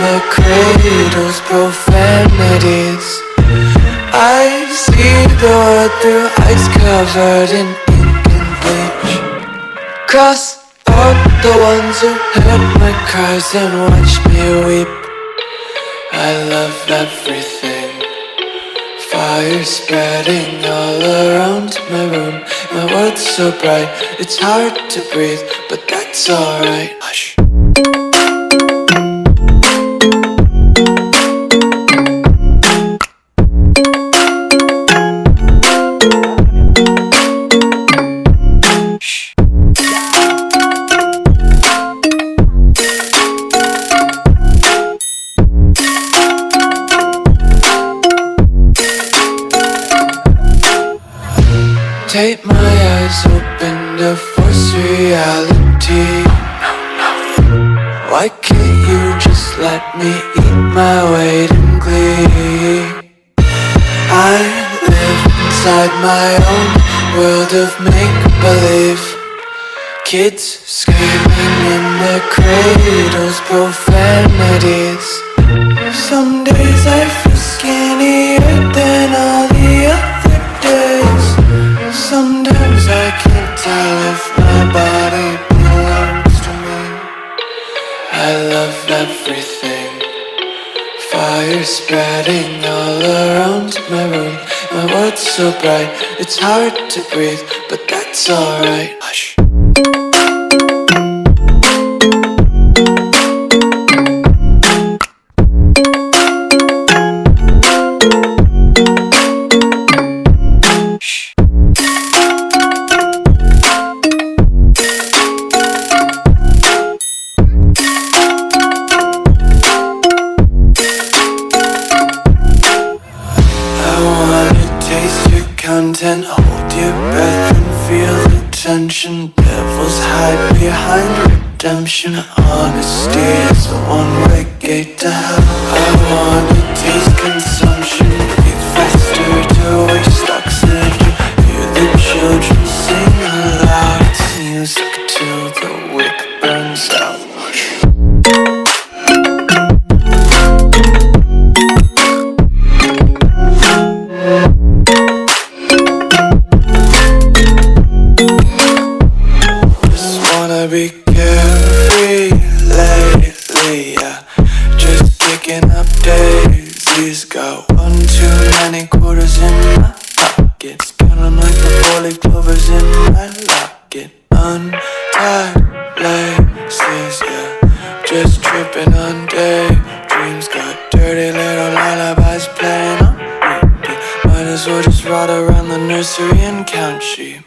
the cradle's profanities. I see the world through eyes covered in ink and bleach. Cross out the ones who heard my cries and watched me weep. I love everything. Fire spreading all around my room. My world's so bright, it's hard to breathe, but that's alright. Hush. Take my eyes open to force reality. Why can't you just let me eat my weight in glee? I live inside my own world of make-believe. Kids screaming in their cradles, profanities. Some days I feel skinnier than all the other days. Sometimes I can't tell if my body belongs to me. I love everything. Fire spreading all around my room. My world's so bright, it's hard to breathe, but that's alright. Hush. Content, hold your breath and feel the tension. Devils hide behind redemption. Honesty is a one-way gate to hell. I wanna taste consumption. Breathe faster to waste oxygen. Hear the children sing aloud. It's music till the wick burns out. Be carefree lately, yeah. Just kicking up daisies. Got one too many quarters in my pockets. Counting like the four-leaf clovers in my locket. Untied laces, yeah. Just tripping on daydreams. Got dirty little lullabies playing on repeat. Might as well just ride around the nursery and count sheep.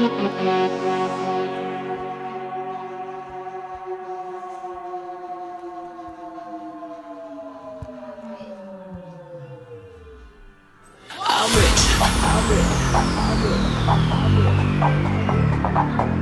I'm rich.